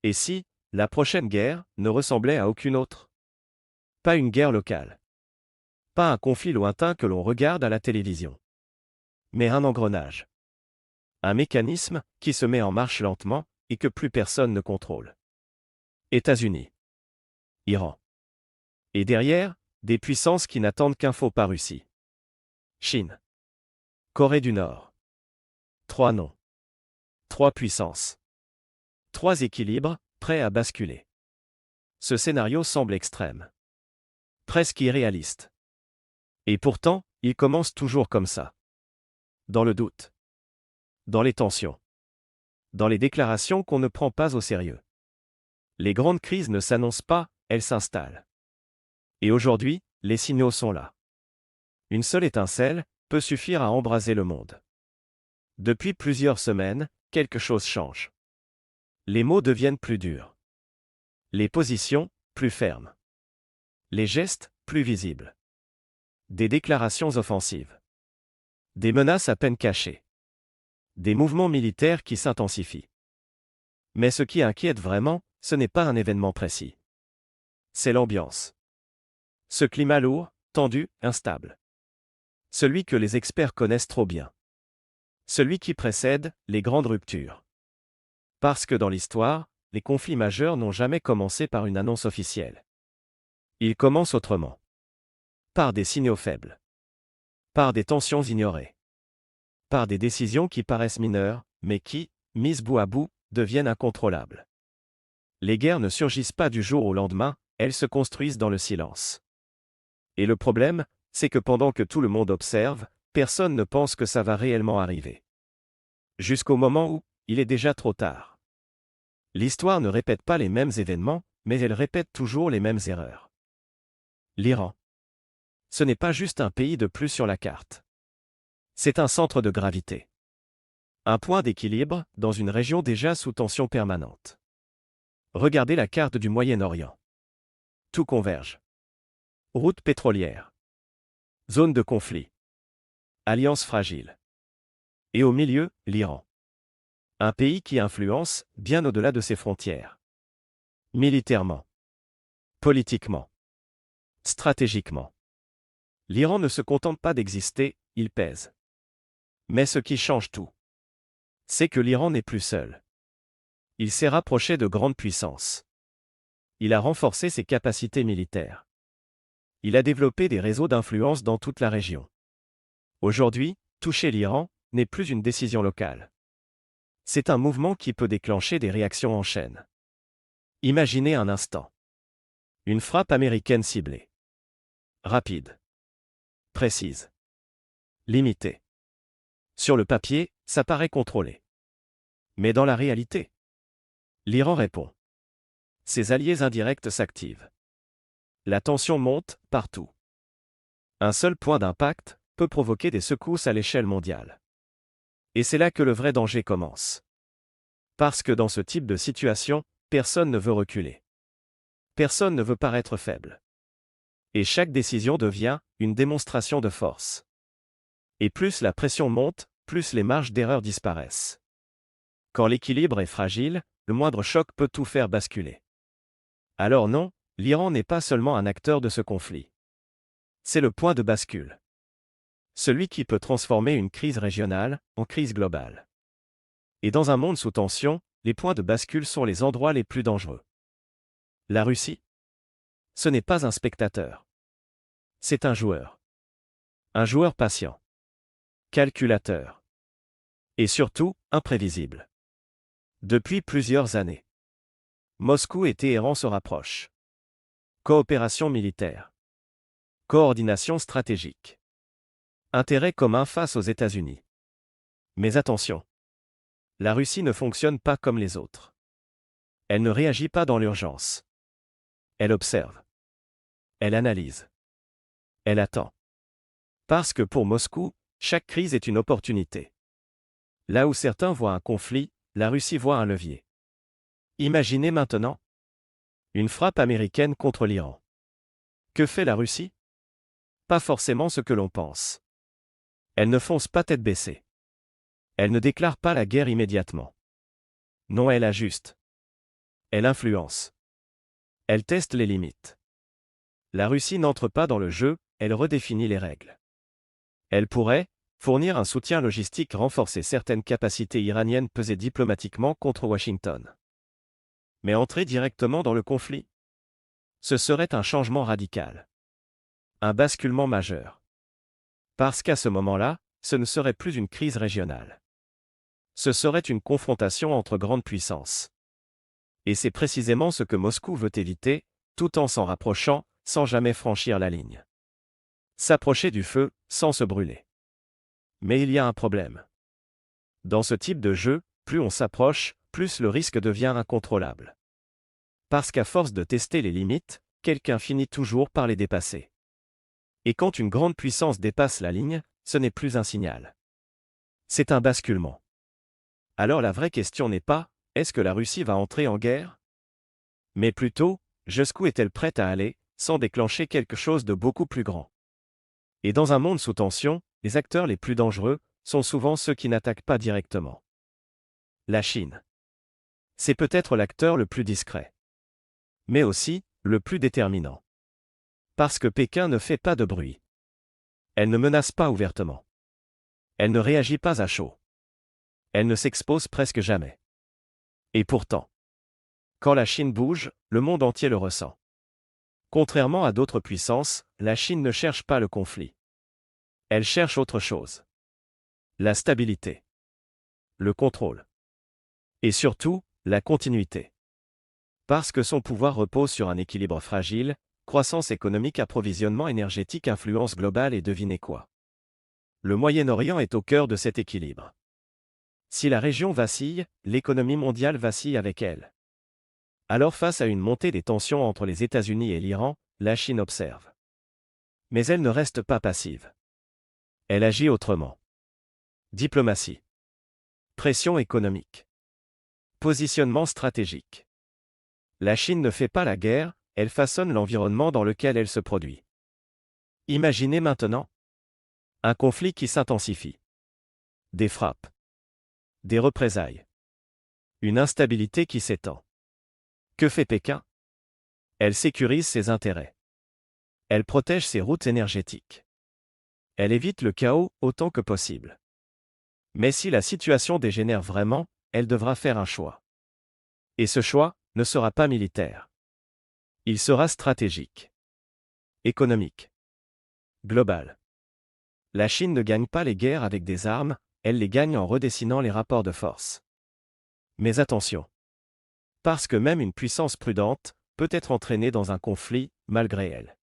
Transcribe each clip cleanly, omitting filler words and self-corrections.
Et si, la prochaine guerre, ne ressemblait à aucune autre? Pas une guerre locale. Pas un conflit lointain que l'on regarde à la télévision. Mais un engrenage. Un mécanisme qui se met en marche lentement et que plus personne ne contrôle. États-Unis. Iran. Et derrière, des puissances qui n'attendent qu'un faux pas: Russie. Chine. Corée du Nord. 3 noms. 3 puissances. 3 équilibres, prêts à basculer. Ce scénario semble extrême. Presque irréaliste. Et pourtant, il commence toujours comme ça. Dans le doute. Dans les tensions. Dans les déclarations qu'on ne prend pas au sérieux. Les grandes crises ne s'annoncent pas, elles s'installent. Et aujourd'hui, les signaux sont là. Une seule étincelle peut suffire à embraser le monde. Depuis plusieurs semaines, quelque chose change. Les mots deviennent plus durs. Les positions, plus fermes. Les gestes, plus visibles. Des déclarations offensives. Des menaces à peine cachées. Des mouvements militaires qui s'intensifient. Mais ce qui inquiète vraiment, ce n'est pas un événement précis. C'est l'ambiance. Ce climat lourd, tendu, instable. Celui que les experts connaissent trop bien. Celui qui précède les grandes ruptures. Parce que dans l'histoire, les conflits majeurs n'ont jamais commencé par une annonce officielle. Ils commencent autrement. Par des signaux faibles. Par des tensions ignorées. Par des décisions qui paraissent mineures, mais qui, mises bout à bout, deviennent incontrôlables. Les guerres ne surgissent pas du jour au lendemain, elles se construisent dans le silence. Et le problème, c'est que pendant que tout le monde observe, personne ne pense que ça va réellement arriver. Jusqu'au moment où, il est déjà trop tard. L'histoire ne répète pas les mêmes événements, mais elle répète toujours les mêmes erreurs. L'Iran. Ce n'est pas juste un pays de plus sur la carte. C'est un centre de gravité. Un point d'équilibre, dans une région déjà sous tension permanente. Regardez la carte du Moyen-Orient. Tout converge. Route pétrolière. Zone de conflit. Alliance fragile. Et au milieu, l'Iran. Un pays qui influence, bien au-delà de ses frontières. Militairement. Politiquement. Stratégiquement. L'Iran ne se contente pas d'exister, il pèse. Mais ce qui change tout, c'est que l'Iran n'est plus seul. Il s'est rapproché de grandes puissances. Il a renforcé ses capacités militaires. Il a développé des réseaux d'influence dans toute la région. Aujourd'hui, toucher l'Iran n'est plus une décision locale. C'est un mouvement qui peut déclencher des réactions en chaîne. Imaginez un instant. Une frappe américaine ciblée. Rapide. Précise. Limitée. Sur le papier, ça paraît contrôlé. Mais dans la réalité, l'Iran répond. Ses alliés indirects s'activent. La tension monte, partout. Un seul point d'impact peut provoquer des secousses à l'échelle mondiale. Et c'est là que le vrai danger commence. Parce que dans ce type de situation, personne ne veut reculer. Personne ne veut paraître faible. Et chaque décision devient une démonstration de force. Et plus la pression monte, plus les marges d'erreur disparaissent. Quand l'équilibre est fragile, le moindre choc peut tout faire basculer. Alors non, l'Iran n'est pas seulement un acteur de ce conflit. C'est le point de bascule. Celui qui peut transformer une crise régionale en crise globale. Et dans un monde sous tension, les points de bascule sont les endroits les plus dangereux. La Russie? Ce n'est pas un spectateur. C'est un joueur. Un joueur patient. Calculateur. Et surtout, imprévisible. Depuis plusieurs années. Moscou et Téhéran se rapprochent. Coopération militaire. Coordination stratégique. Intérêt commun face aux États-Unis. Mais attention. La Russie ne fonctionne pas comme les autres. Elle ne réagit pas dans l'urgence. Elle observe. Elle analyse. Elle attend. Parce que pour Moscou, chaque crise est une opportunité. Là où certains voient un conflit, la Russie voit un levier. Imaginez maintenant une frappe américaine contre l'Iran. Que fait la Russie? Pas forcément ce que l'on pense. Elle ne fonce pas tête baissée. Elle ne déclare pas la guerre immédiatement. Non, elle ajuste. Elle influence. Elle teste les limites. La Russie n'entre pas dans le jeu, elle redéfinit les règles. Elle pourrait fournir un soutien logistique, renforcer certaines capacités iraniennes, peser diplomatiquement contre Washington. Mais entrer directement dans le conflit? Ce serait un changement radical. Un basculement majeur. Parce qu'à ce moment-là, ce ne serait plus une crise régionale. Ce serait une confrontation entre grandes puissances. Et c'est précisément ce que Moscou veut éviter, tout en s'en rapprochant, sans jamais franchir la ligne. S'approcher du feu, sans se brûler. Mais il y a un problème. Dans ce type de jeu, plus on s'approche, plus le risque devient incontrôlable. Parce qu'à force de tester les limites, quelqu'un finit toujours par les dépasser. Et quand une grande puissance dépasse la ligne, ce n'est plus un signal. C'est un basculement. Alors la vraie question n'est pas « est-ce que la Russie va entrer en guerre ?» mais plutôt « jusqu'où est-elle prête à aller, sans déclencher quelque chose de beaucoup plus grand ?» Et dans un monde sous tension, les acteurs les plus dangereux sont souvent ceux qui n'attaquent pas directement. La Chine. C'est peut-être l'acteur le plus discret. Mais aussi, le plus déterminant. Parce que Pékin ne fait pas de bruit. Elle ne menace pas ouvertement. Elle ne réagit pas à chaud. Elle ne s'expose presque jamais. Et pourtant, quand la Chine bouge, le monde entier le ressent. Contrairement à d'autres puissances, la Chine ne cherche pas le conflit. Elle cherche autre chose. La stabilité. Le contrôle. Et surtout, la continuité. Parce que son pouvoir repose sur un équilibre fragile, croissance économique, approvisionnement énergétique, influence globale et devinez quoi? Le Moyen-Orient est au cœur de cet équilibre. Si la région vacille, l'économie mondiale vacille avec elle. Alors face à une montée des tensions entre les États-Unis et l'Iran, la Chine observe. Mais elle ne reste pas passive. Elle agit autrement. Diplomatie. Pression économique. Positionnement stratégique. La Chine ne fait pas la guerre, elle façonne l'environnement dans lequel elle se produit. Imaginez maintenant un conflit qui s'intensifie. Des frappes. Des représailles. Une instabilité qui s'étend. Que fait Pékin? Elle sécurise ses intérêts. Elle protège ses routes énergétiques. Elle évite le chaos autant que possible. Mais si la situation dégénère vraiment, elle devra faire un choix. Et ce choix ne sera pas militaire. Il sera stratégique. Économique. Global. La Chine ne gagne pas les guerres avec des armes, elle les gagne en redessinant les rapports de force. Mais attention. Parce que même une puissance prudente peut être entraînée dans un conflit, malgré elle.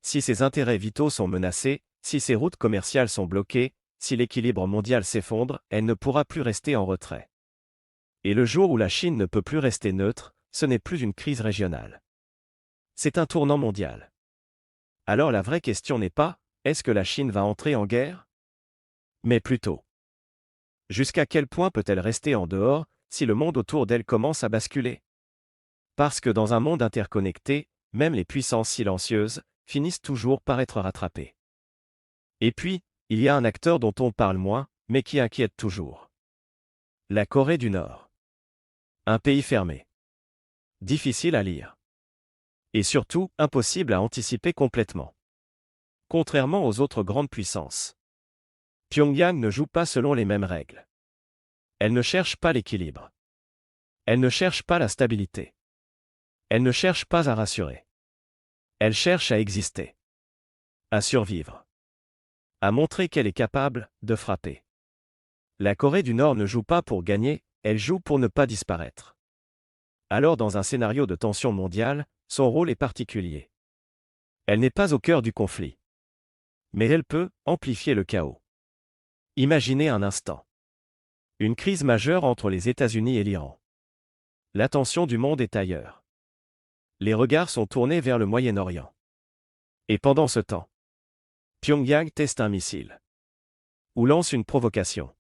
Si ses intérêts vitaux sont menacés, si ses routes commerciales sont bloquées, si l'équilibre mondial s'effondre, elle ne pourra plus rester en retrait. Et le jour où la Chine ne peut plus rester neutre, ce n'est plus une crise régionale. C'est un tournant mondial. Alors la vraie question n'est pas « est-ce que la Chine va entrer en guerre ?» mais plutôt « jusqu'à quel point peut-elle rester en dehors si le monde autour d'elle commence à basculer ?» Parce que dans un monde interconnecté, même les puissances silencieuses finissent toujours par être rattrapées. Et puis, il y a un acteur dont on parle moins, mais qui inquiète toujours. La Corée du Nord. Un pays fermé. Difficile à lire. Et surtout, impossible à anticiper complètement. Contrairement aux autres grandes puissances. Pyongyang ne joue pas selon les mêmes règles. Elle ne cherche pas l'équilibre. Elle ne cherche pas la stabilité. Elle ne cherche pas à rassurer. Elle cherche à exister. À survivre. À montrer qu'elle est capable de frapper. La Corée du Nord ne joue pas pour gagner, elle joue pour ne pas disparaître. Alors dans un scénario de tension mondiale, son rôle est particulier. Elle n'est pas au cœur du conflit. Mais elle peut amplifier le chaos. Imaginez un instant. Une crise majeure entre les États-Unis et l'Iran. L'attention du monde est ailleurs. Les regards sont tournés vers le Moyen-Orient. Et pendant ce temps, Pyongyang teste un missile. Ou lance une provocation.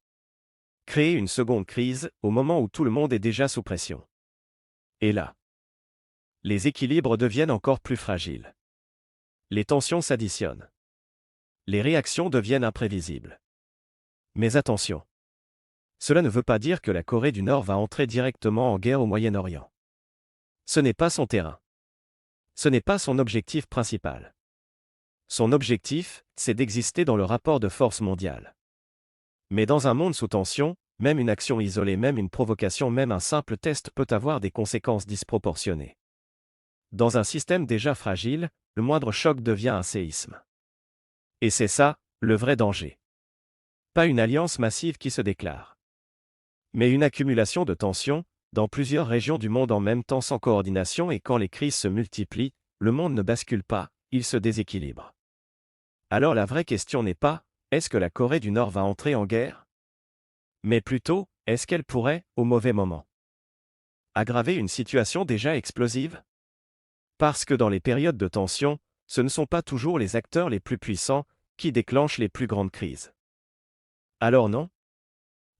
Créer une seconde crise au moment où tout le monde est déjà sous pression. Et là, les équilibres deviennent encore plus fragiles. Les tensions s'additionnent. Les réactions deviennent imprévisibles. Mais attention. Cela ne veut pas dire que la Corée du Nord va entrer directement en guerre au Moyen-Orient. Ce n'est pas son terrain. Ce n'est pas son objectif principal. Son objectif, c'est d'exister dans le rapport de force mondiale. Mais dans un monde sous tension, même une action isolée, même une provocation, même un simple test peut avoir des conséquences disproportionnées. Dans un système déjà fragile, le moindre choc devient un séisme. Et c'est ça, le vrai danger. Pas une alliance massive qui se déclare, mais une accumulation de tensions, dans plusieurs régions du monde en même temps sans coordination, et quand les crises se multiplient, le monde ne bascule pas, il se déséquilibre. Alors la vraie question n'est pas « est-ce que la Corée du Nord va entrer en guerre ?», mais plutôt « est-ce qu'elle pourrait, au mauvais moment, aggraver une situation déjà explosive ?» Parce que dans les périodes de tension, ce ne sont pas toujours les acteurs les plus puissants qui déclenchent les plus grandes crises. Alors non ?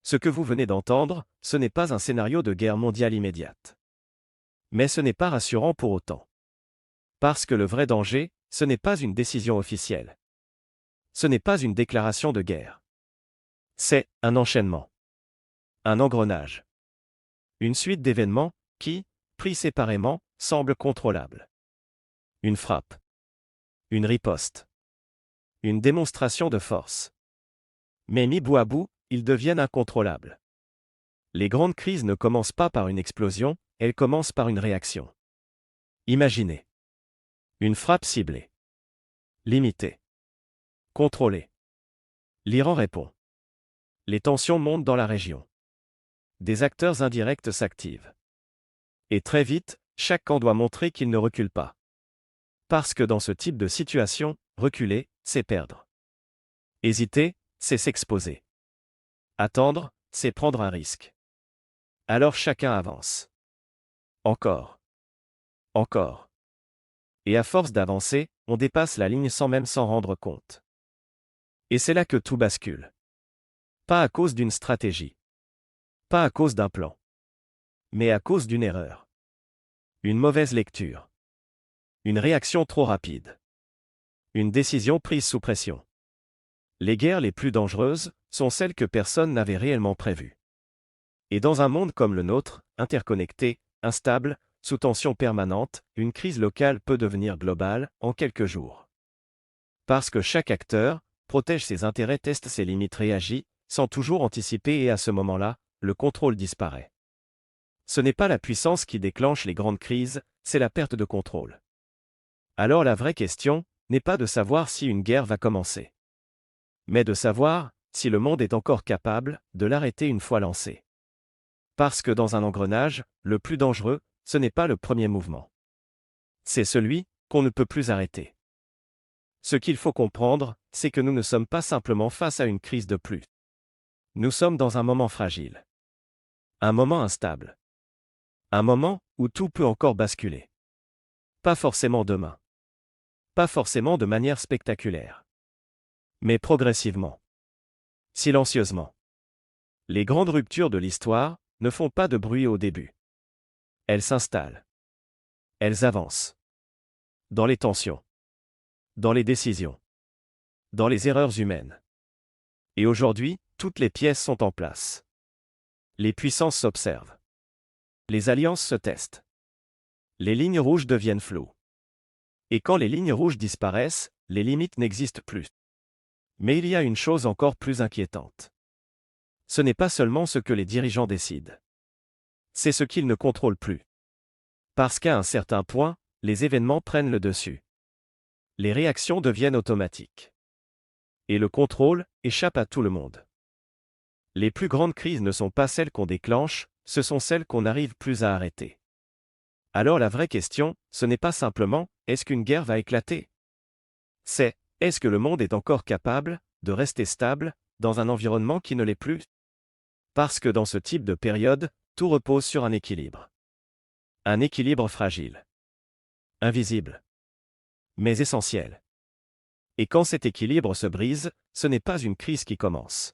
Ce que vous venez d'entendre, ce n'est pas un scénario de guerre mondiale immédiate. Mais ce n'est pas rassurant pour autant. Parce que le vrai danger, ce n'est pas une décision officielle. Ce n'est pas une déclaration de guerre. C'est un enchaînement. Un engrenage. Une suite d'événements qui, pris séparément, semblent contrôlables. Une frappe. Une riposte. Une démonstration de force. Mais mis bout à bout, ils deviennent incontrôlables. Les grandes crises ne commencent pas par une explosion, elles commencent par une réaction. Imaginez. Une frappe ciblée. Limitée. Contrôlée. L'Iran répond. Les tensions montent dans la région. Des acteurs indirects s'activent. Et très vite, chaque camp doit montrer qu'il ne recule pas. Parce que dans ce type de situation, reculer, c'est perdre. Hésiter, c'est s'exposer. Attendre, c'est prendre un risque. Alors chacun avance. Encore. Encore. Et à force d'avancer, on dépasse la ligne sans même s'en rendre compte. Et c'est là que tout bascule. Pas à cause d'une stratégie. Pas à cause d'un plan. Mais à cause d'une erreur. Une mauvaise lecture. Une réaction trop rapide. Une décision prise sous pression. Les guerres les plus dangereuses sont celles que personne n'avait réellement prévues. Et dans un monde comme le nôtre, interconnecté, instable, sous tension permanente, une crise locale peut devenir globale en quelques jours. Parce que chaque acteur protège ses intérêts, teste ses limites, réagit, sans toujours anticiper, et à ce moment-là, le contrôle disparaît. Ce n'est pas la puissance qui déclenche les grandes crises, c'est la perte de contrôle. Alors la vraie question n'est pas de savoir si une guerre va commencer, mais de savoir si le monde est encore capable de l'arrêter une fois lancé. Parce que dans un engrenage, le plus dangereux, ce n'est pas le premier mouvement. C'est celui qu'on ne peut plus arrêter. Ce qu'il faut comprendre, c'est que nous ne sommes pas simplement face à une crise de plus. Nous sommes dans un moment fragile. Un moment instable. Un moment où tout peut encore basculer. Pas forcément demain. Pas forcément de manière spectaculaire. Mais progressivement. Silencieusement. Les grandes ruptures de l'histoire ne font pas de bruit au début. Elles s'installent. Elles avancent. Dans les tensions. Dans les décisions. Dans les erreurs humaines. Et aujourd'hui, toutes les pièces sont en place. Les puissances s'observent. Les alliances se testent. Les lignes rouges deviennent floues. Et quand les lignes rouges disparaissent, les limites n'existent plus. Mais il y a une chose encore plus inquiétante. Ce n'est pas seulement ce que les dirigeants décident. C'est ce qu'ils ne contrôlent plus. Parce qu'à un certain point, les événements prennent le dessus. Les réactions deviennent automatiques. Et le contrôle échappe à tout le monde. Les plus grandes crises ne sont pas celles qu'on déclenche, ce sont celles qu'on n'arrive plus à arrêter. Alors la vraie question, ce n'est pas simplement « est-ce qu'une guerre va éclater ?». C'est « est-ce que le monde est encore capable de rester stable dans un environnement qui ne l'est plus ?» Parce que dans ce type de période, tout repose sur un équilibre. Un équilibre fragile. Invisible. Mais essentiel. Et quand cet équilibre se brise, ce n'est pas une crise qui commence.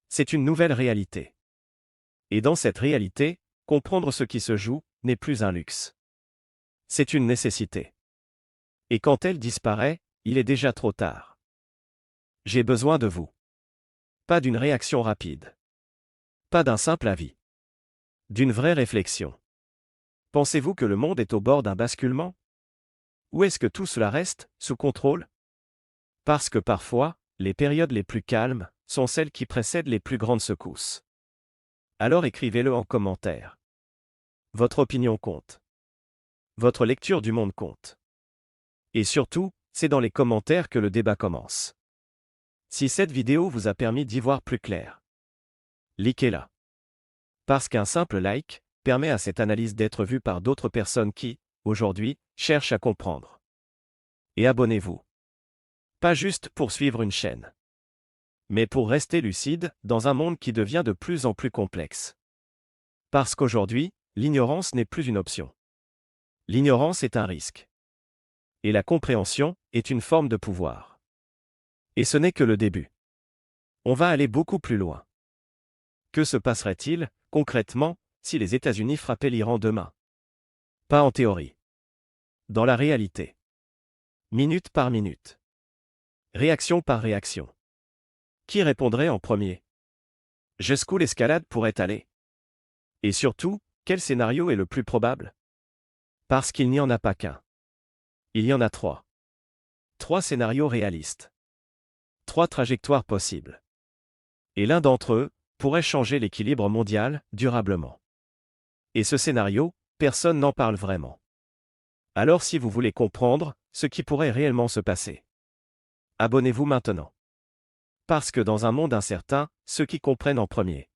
C'est une nouvelle réalité. Et dans cette réalité, comprendre ce qui se joue n'est plus un luxe. C'est une nécessité. Et quand elle disparaît, il est déjà trop tard. J'ai besoin de vous. Pas d'une réaction rapide. Pas d'un simple avis. D'une vraie réflexion. Pensez-vous que le monde est au bord d'un basculement? Ou est-ce que tout cela reste sous contrôle? Parce que parfois, les périodes les plus calmes sont celles qui précèdent les plus grandes secousses. Alors écrivez-le en commentaire. Votre opinion compte. Votre lecture du monde compte. Et surtout, c'est dans les commentaires que le débat commence. Si cette vidéo vous a permis d'y voir plus clair, likez-la. Parce qu'un simple like permet à cette analyse d'être vue par d'autres personnes qui, aujourd'hui, cherchent à comprendre. Et abonnez-vous. Pas juste pour suivre une chaîne, mais pour rester lucide dans un monde qui devient de plus en plus complexe. Parce qu'aujourd'hui, l'ignorance n'est plus une option. L'ignorance est un risque. Et la compréhension est une forme de pouvoir. Et ce n'est que le début. On va aller beaucoup plus loin. Que se passerait-il, concrètement, si les États-Unis frappaient l'Iran demain? Pas en théorie. Dans la réalité. Minute par minute. Réaction par réaction. Qui répondrait en premier? Jusqu'où l'escalade pourrait aller? Et surtout, quel scénario est le plus probable? Parce qu'il n'y en a pas qu'un. Il y en a trois. Trois scénarios réalistes. Trois trajectoires possibles. Et l'un d'entre eux pourrait changer l'équilibre mondial durablement. Et ce scénario, personne n'en parle vraiment. Alors si vous voulez comprendre ce qui pourrait réellement se passer, abonnez-vous maintenant. Parce que dans un monde incertain, ceux qui comprennent en premier